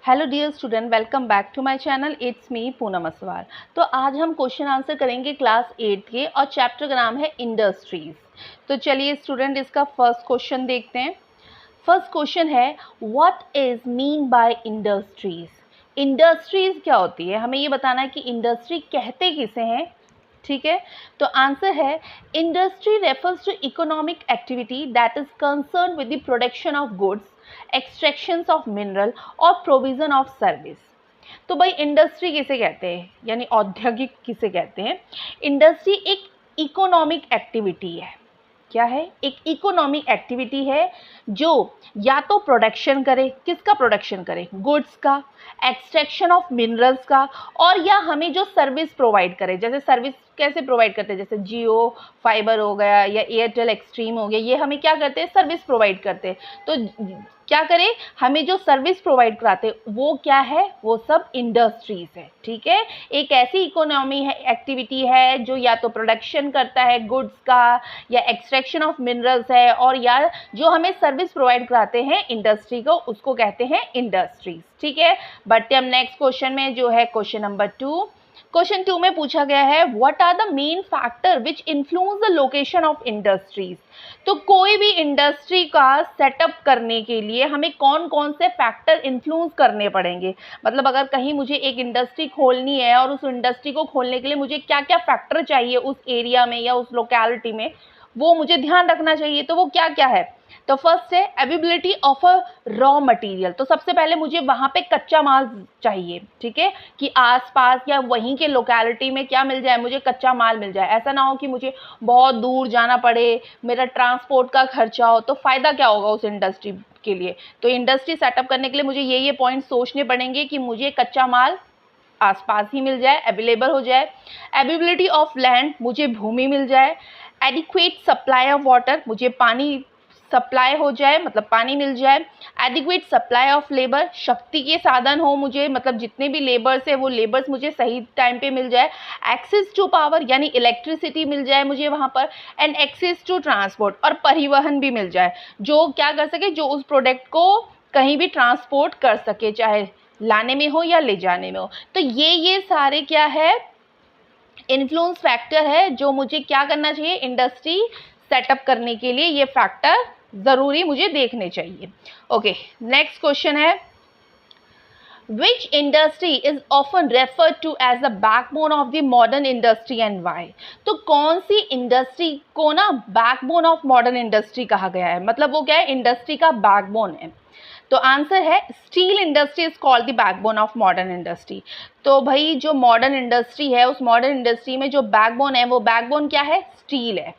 Hello dear student, welcome back to my channel. It's me Poonam Aswar. तो आज हम question answer करेंगे क्लास 8 के और चैप्टर का नाम है इंडस्ट्रीज। तो चलिए स्टूडेंट, इसका फर्स्ट क्वेश्चन देखते हैं। फर्स्ट क्वेश्चन है, what is mean by industries. Industries क्या होती है, हमें ये बताना है कि इंडस्ट्री कहते किसे हैं। ठीक है, तो आंसर है industry refers to economic activity that is concern with the production of goods, extractions of mineral और प्रोविजन ऑफ सर्विस। तो भाई इंडस्ट्री किसे कहते हैं, यानी औद्योगिक किसे कहते हैं। इंडस्ट्री एक इकोनॉमिक एक्टिविटी है। क्या है? एक इकोनॉमिक एक्टिविटी है जो या तो प्रोडक्शन करे, किसका प्रोडक्शन करे, गुड्स का, एक्सट्रैक्शन ऑफ मिनरल्स का, और या हमें जो सर्विस प्रोवाइड करे। जैसे सर्विस कैसे प्रोवाइड करते हैं, जैसे जियो फाइबर हो गया या एयरटेल एक्सट्रीम हो गया, ये हमें क्या करते हैं, सर्विस प्रोवाइड करते हैं। तो क्या करें, हमें जो सर्विस प्रोवाइड कराते हैं वो क्या है, वो सब इंडस्ट्रीज है। ठीक है, एक ऐसी इकोनॉमी है, एक्टिविटी है जो या तो प्रोडक्शन करता है गुड्स का, या एक्सट्रैक्शन ऑफ मिनरल्स है, और या जो हमें सर्विस प्रोवाइड कराते हैं इंडस्ट्री को, उसको कहते हैं इंडस्ट्रीज। ठीक है, बढ़ते हम नेक्स्ट क्वेश्चन में, जो है क्वेश्चन नंबर 2। क्वेश्चन 2 में पूछा गया है, what are the main factor which influence the location of industries. तो कोई भी इंडस्ट्री का सेटअप करने के लिए हमें कौन कौन से फैक्टर इन्फ्लुएंस करने पड़ेंगे। मतलब अगर कहीं मुझे एक इंडस्ट्री खोलनी है और उस इंडस्ट्री को खोलने के लिए मुझे क्या क्या फैक्टर चाहिए उस एरिया में या उस लोकेलिटी में, वो मुझे ध्यान रखना चाहिए। तो वो क्या क्या है, तो फर्स्ट है availability of a raw material. तो सबसे पहले मुझे वहाँ पे कच्चा माल चाहिए। ठीक है, कि आसपास या वहीं के लोकेलिटी में क्या मिल जाए, मुझे कच्चा माल मिल जाए। ऐसा ना हो कि मुझे बहुत दूर जाना पड़े, मेरा ट्रांसपोर्ट का खर्चा हो, तो फ़ायदा क्या होगा उस इंडस्ट्री के लिए। तो इंडस्ट्री सेटअप करने के लिए मुझे ये पॉइंट सोचने पड़ेंगे कि मुझे कच्चा माल आसपास ही मिल जाए, अवेलेबल हो जाए। अवेलेबिलिटी ऑफ लैंड, मुझे भूमि मिल जाए। एडिक्वेट सप्लाई ऑफ वाटर, मुझे पानी सप्लाई हो जाए, मतलब पानी मिल जाए। एडिक्वेट सप्लाई ऑफ लेबर, शक्ति के साधन हो मुझे, मतलब जितने भी लेबर्स है वो लेबर्स मुझे सही टाइम पे मिल जाए। एक्सेस टू पावर, यानी इलेक्ट्रिसिटी मिल जाए मुझे वहाँ पर। एंड एक्सेस टू ट्रांसपोर्ट, और परिवहन भी मिल जाए, जो क्या कर सके, जो उस प्रोडक्ट को कहीं भी ट्रांसपोर्ट कर सके, चाहे लाने में हो या ले जाने में हो। तो ये सारे क्या है, इन्फ्लुएंस फैक्टर है जो मुझे क्या करना चाहिए, इंडस्ट्री सेटअप करने के लिए ये फैक्टर जरूरी मुझे देखने चाहिए। ओके, नेक्स्ट क्वेश्चन है, which industry is often referred to as the backbone of the modern industry and why. तो कौन सी इंडस्ट्री को ना बैकबोन ऑफ मॉडर्न इंडस्ट्री कहा गया है, मतलब वो क्या है, इंडस्ट्री का बैकबोन है। तो आंसर है steel industry is called the backbone of modern industry. तो भाई जो मॉडर्न इंडस्ट्री है, उस मॉडर्न इंडस्ट्री में जो बैकबोन है, वो बैकबोन क्या है, स्टील है।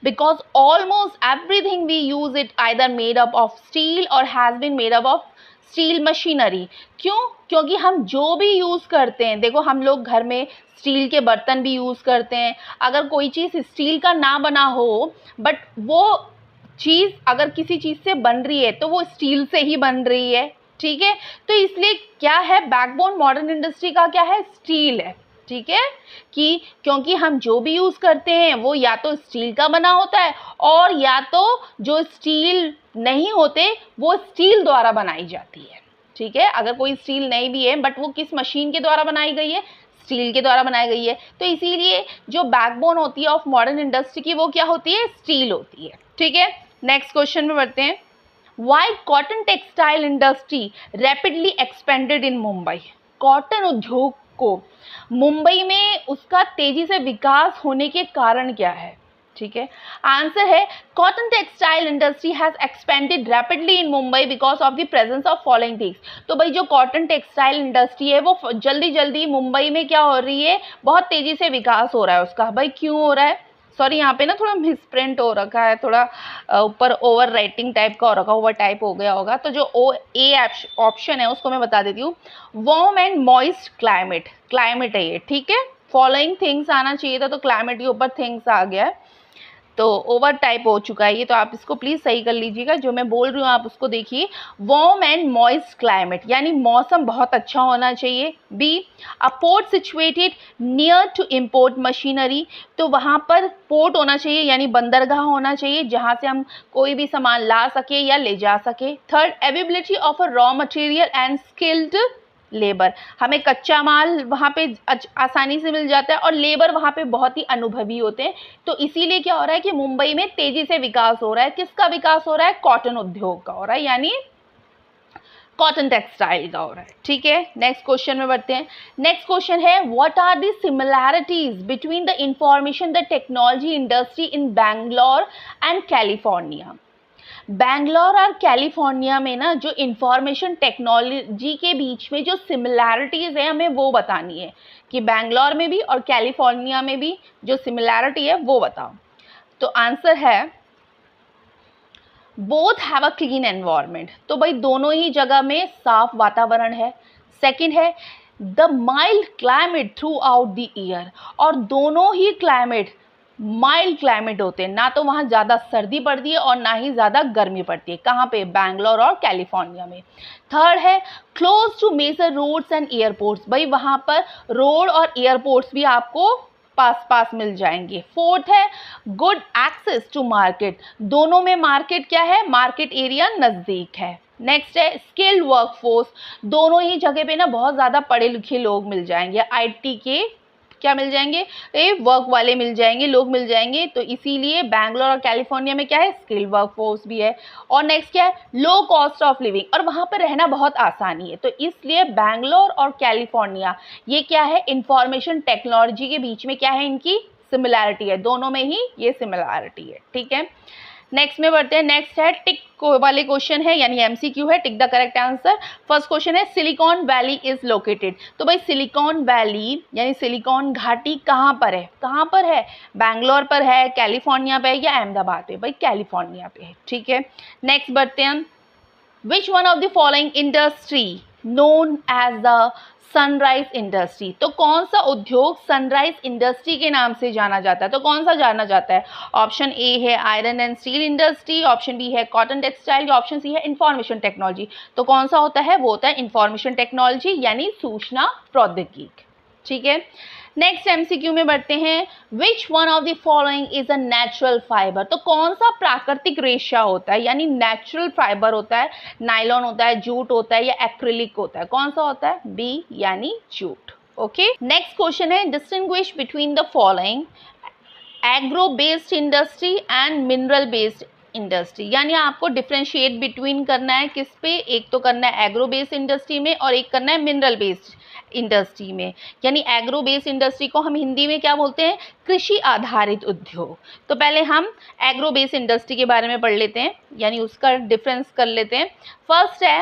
Because almost everything we use it either made up of steel और has been made up of steel machinery. क्यों? क्योंकि हम जो भी यूज़ करते हैं, देखो हम लोग घर में स्टील के बर्तन भी यूज़ करते हैं। अगर कोई चीज़ स्टील का ना बना हो, बट वो चीज़ अगर किसी चीज़ से बन रही है तो वो स्टील से ही बन रही है। ठीक है, तो इसलिए क्या है, बैकबोन मॉडर्न इंडस्ट्री का क्या है, स्टील है। ठीक है, कि क्योंकि हम जो भी यूज़ करते हैं वो या तो स्टील का बना होता है, और या तो जो स्टील नहीं होते वो स्टील द्वारा बनाई जाती है। ठीक है, अगर कोई स्टील नहीं भी है बट वो किस मशीन के द्वारा बनाई गई है, स्टील के द्वारा बनाई गई है। तो इसीलिए जो बैकबोन होती है ऑफ मॉडर्न इंडस्ट्री की, वो क्या होती है, स्टील होती है। ठीक है, नेक्स्ट क्वेश्चन में बढ़ते हैं, why cotton textile industry rapidly expanded in Mumbai. Cotton उद्योग को मुंबई में उसका तेजी से विकास होने के कारण क्या है। ठीक है, आंसर है cotton textile industry has expanded rapidly in Mumbai because of the presence of following things. तो भाई जो कॉटन टेक्सटाइल इंडस्ट्री है वो जल्दी जल्दी मुंबई में क्या हो रही है, बहुत तेजी से विकास हो रहा है उसका। भाई क्यों हो रहा है, सॉरी यहाँ पे ना थोड़ा मिसप्रिंट हो रखा है, थोड़ा ऊपर ओवर राइटिंग टाइप का हो रखा, ओवर टाइप हो गया होगा। तो जो ए ऑप्शन है उसको मैं बता देती हूँ, warm and moist climate, climate है ये। ठीक है, फॉलोइंग थिंग्स आना चाहिए था, तो क्लाइमेट के ऊपर थिंग्स आ गया है। तो ओवर टाइप हो चुका है ये, तो आप इसको प्लीज़ सही कर लीजिएगा, जो मैं बोल रही हूँ आप उसको देखिए। वार्म एंड मॉइस्ट क्लाइमेट, यानी मौसम बहुत अच्छा होना चाहिए। B, a port situated near to import machinery, तो वहाँ पर पोर्ट होना चाहिए यानी बंदरगाह होना चाहिए जहाँ से हम कोई भी सामान ला सके या ले जा सके। Third, availability of a raw material and skilled labour, हमें कच्चा माल वहाँ पे आसानी से मिल जाता है और लेबर वहाँ पे बहुत ही अनुभवी होते हैं। तो इसीलिए क्या हो रहा है कि मुंबई में तेजी से विकास हो रहा है। किसका विकास हो रहा है? कॉटन उद्योग का हो रहा है, यानी कॉटन टेक्सटाइल का हो रहा है। ठीक है, नेक्स्ट क्वेश्चन में बढ़ते हैं। नेक्स्ट क्वेश्चन है, what are the similarities between the information the technology industry in Bangalore and California. Bangalore और कैलिफोर्निया में ना जो इंफॉर्मेशन टेक्नोलॉजी के बीच में जो सिमिलैरिटीज़ है हमें वो बतानी है, कि बैंगलोर में भी और कैलिफोर्निया में भी जो सिमिलैरिटी है वो बताओ। तो आंसर है both have a clean environment, तो भाई दोनों ही जगह में साफ वातावरण है। सेकंड है the mild climate through out the year, और दोनों ही क्लाइमेट माइल्ड क्लाइमेट होते हैं, ना तो वहाँ ज़्यादा सर्दी पड़ती है और ना ही ज़्यादा गर्मी पड़ती है। कहाँ पे? बैंगलोर और कैलिफोर्निया में। थर्ड है close to major roads and airports, भाई वहाँ पर रोड और एयरपोर्ट्स भी आपको पास पास मिल जाएंगे। फोर्थ है गुड एक्सेस टू मार्केट, दोनों में मार्केट क्या है? मार्केट एरिया नज़दीक है। नेक्स्ट है स्किल्ड वर्कफोर्स, दोनों ही जगह पे ना बहुत ज़्यादा पढ़े लिखे लोग मिल जाएंगे, आईटी के क्या मिल जाएंगे? वर्क वाले मिल जाएंगे, लोग मिल जाएंगे। तो इसीलिए बैंगलोर और कैलिफोर्निया में क्या है? स्किल्ड वर्कफोर्स भी है। और नेक्स्ट क्या है? लो कॉस्ट ऑफ लिविंग, और वहाँ पर रहना बहुत आसानी है। तो इसलिए बैंगलोर और कैलिफोर्निया ये क्या है? इंफॉर्मेशन टेक्नोलॉजी के बीच में क्या है? इनकी सिमिलैरिटी है, दोनों में ही ये सिमिलैरिटी है। ठीक है, नेक्स्ट में बढ़ते हैं। नेक्स्ट है टिक वाले क्वेश्चन है, यानी एमसीक्यू है, tick the correct answer. First question है सिलिकॉन वैली इज लोकेटेड, तो भाई सिलिकॉन वैली यानी सिलिकॉन घाटी कहाँ पर है? कहाँ पर है? बैंगलोर पर है, कैलिफोर्निया पे है या अहमदाबाद पे? भाई कैलिफोर्निया पे है। ठीक है, नेक्स्ट बढ़ते हैं। Which one of the following industry known as the sunrise industry, तो कौन सा उद्योग सनराइज इंडस्ट्री के नाम से जाना जाता है? तो कौन सा जाना जाता है? ऑप्शन ए है iron and steel industry, option B है कॉटन टेक्सटाइल, ऑप्शन सी है इंफॉर्मेशन टेक्नोलॉजी। तो कौन सा होता है? वो होता है इंफॉर्मेशन टेक्नोलॉजी यानी सूचना प्रौद्योगिकी। ठीक है, नेक्स्ट एमसीक्यू में बढ़ते हैं। Which one of the following is a natural fibre, तो कौन सा प्राकृतिक रेशा होता है यानी नेचुरल फाइबर होता है? नायलॉन होता है, जूट होता है या एक्रिलिक होता है? कौन सा होता है? बी यानी जूट। ओके, नेक्स्ट क्वेश्चन है distinguish between the following agro based industry and mineral based industry, यानी आपको डिफ्रेंशिएट बिटवीन करना है किस पे? एक तो करना है एग्रो बेस्ड इंडस्ट्री में और एक करना है मिनरल बेस्ड इंडस्ट्री में। यानी एग्रो बेस्ड इंडस्ट्री को हम हिंदी में क्या बोलते हैं? कृषि आधारित उद्योग। तो पहले हम एग्रो बेस्ड इंडस्ट्री के बारे में पढ़ लेते हैं, यानी उसका डिफरेंस कर लेते हैं। फर्स्ट है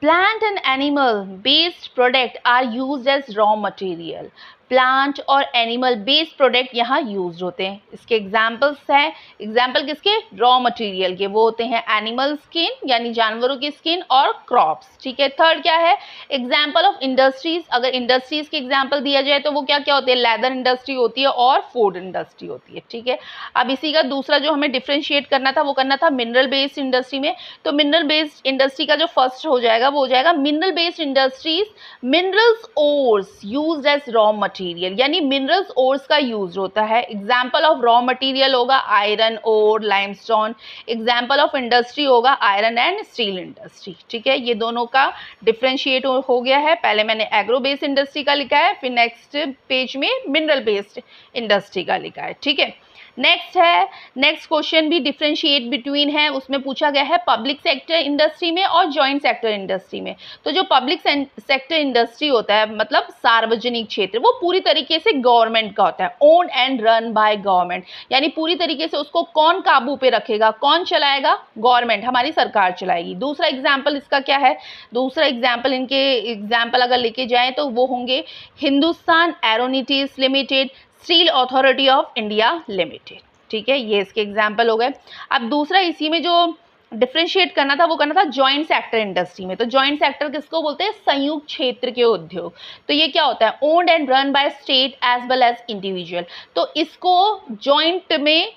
plant and animal based product are used as raw material, plant और एनिमल बेस्ड प्रोडक्ट यहाँ यूज होते हैं। इसके एग्जाम्पल्स हैं, एग्जाम्पल किसके? रॉ मटेरियल के, वो होते हैं एनिमल स्किन यानी जानवरों की स्किन और क्रॉप्स। ठीक है, थर्ड क्या है? एग्जाम्पल ऑफ इंडस्ट्रीज, अगर इंडस्ट्रीज के एग्जाम्पल दिया जाए तो वो क्या क्या होते हैं? लेदर इंडस्ट्री होती है और फूड इंडस्ट्री होती है। ठीक है, अब इसी का दूसरा जो हमें डिफ्रेंशिएट करना था वो करना था मिनरल बेस्ड इंडस्ट्री में। तो मिनरल बेस्ड इंडस्ट्री का जो फर्स्ट हो जाएगा वो हो जाएगा mineral based industries minerals ores used as raw material, यानी मिनरल्स ओर्स का यूज होता है। एग्जाम्पल ऑफ रॉ मटेरियल होगा iron ore, limestone. Example of industry होगा आयरन एंड स्टील इंडस्ट्री। ठीक है, ये दोनों का डिफ्रेंशिएट हो गया है। पहले मैंने एग्रो बेस्ड इंडस्ट्री का लिखा है, फिर नेक्स्ट पेज में मिनरल बेस्ड इंडस्ट्री का लिखा है। ठीक है, नेक्स्ट है, नेक्स्ट क्वेश्चन भी डिफ्रेंशिएट बिटवीन है, उसमें पूछा गया है पब्लिक सेक्टर इंडस्ट्री में और जॉइंट सेक्टर इंडस्ट्री में। तो जो पब्लिक सेक्टर इंडस्ट्री होता है मतलब सार्वजनिक क्षेत्र, वो पूरी तरीके से गवर्नमेंट का होता है, own and run by government, यानी पूरी तरीके से उसको कौन काबू पे रखेगा, कौन चलाएगा? गवर्नमेंट, हमारी सरकार चलाएगी। दूसरा एग्जाम्पल इसका क्या है? दूसरा एग्जाम्पल, इनके एग्जाम्पल अगर लेके जाएं तो वो होंगे Hindustan aeronautics limited, steel authority of India limited. ठीक है, ये इसके एग्जाम्पल हो गए। अब दूसरा इसी में जो डिफ्रेंशिएट करना था वो करना था जॉइंट सेक्टर इंडस्ट्री में। तो जॉइंट सेक्टर किसको बोलते हैं? संयुक्त क्षेत्र के उद्योग। तो ये क्या होता है? Owned and run by state as well as individual. तो इसको जॉइंट में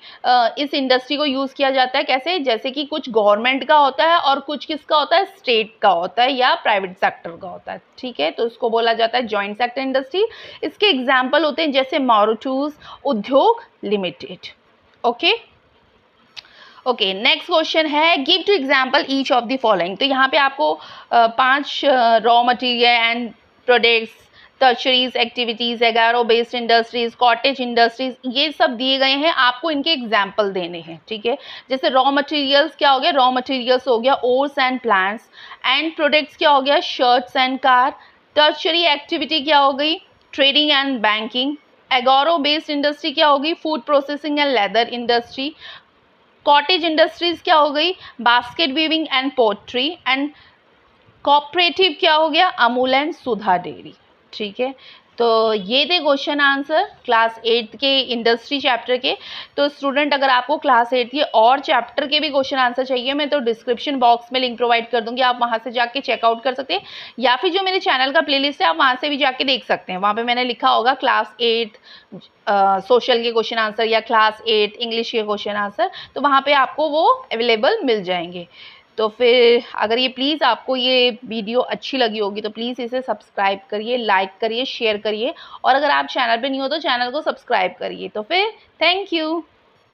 इस इंडस्ट्री को यूज किया जाता है कैसे? जैसे कि कुछ गवर्नमेंट का होता है और कुछ किसका होता है? स्टेट का होता है या प्राइवेट सेक्टर का होता है, ठीक है। तो इसको बोला जाता है जॉइंट सेक्टर इंडस्ट्री। इसके एग्जाम्पल होते हैं जैसे Maruti Udyog limited. Okay okay, next question है give two example each of the following. तो यहाँ पे आपको 5 raw material and products, tertiaries activities, agro based industries, cottage industries, ये सब दिए गए हैं, आपको इनके एग्जाम्पल देने हैं, ठीक है। जैसे रॉ मटेरियल्स क्या हो गया? रॉ मटेरियल्स हो गया ores and plants, and products क्या हो गया? Shirts and car. Tertiary activity क्या हो गई? Trading and banking. Agro based industry क्या होगी? Food processing and leather industry. Cottage industries क्या हो गई? Basket weaving and pottery. And cooperative क्या हो गया? अमूल एंड सुधा डेयरी, ठीक है। तो ये थे क्वेश्चन आंसर क्लास 8 के इंडस्ट्री चैप्टर के। तो स्टूडेंट अगर आपको क्लास 8 के और चैप्टर के भी क्वेश्चन आंसर चाहिए, मैं तो डिस्क्रिप्शन बॉक्स में लिंक प्रोवाइड कर दूंगी, आप वहां से जाके चेकआउट कर सकते हैं, या फिर जो मेरे चैनल का प्लेलिस्ट है आप वहां से भी जाके देख सकते हैं। वहां पे मैंने लिखा होगा क्लास 8 सोशल के क्वेश्चन आंसर या क्लास 8 इंग्लिश के क्वेश्चन आंसर, तो वहाँ पे आपको वो अवेलेबल मिल जाएंगे। तो फिर अगर ये प्लीज़ आपको ये वीडियो अच्छी लगी होगी तो प्लीज़ इसे सब्सक्राइब करिए, लाइक करिए, शेयर करिए, और अगर आप चैनल पे नहीं हो तो चैनल को सब्सक्राइब करिए। तो फिर थैंक यू।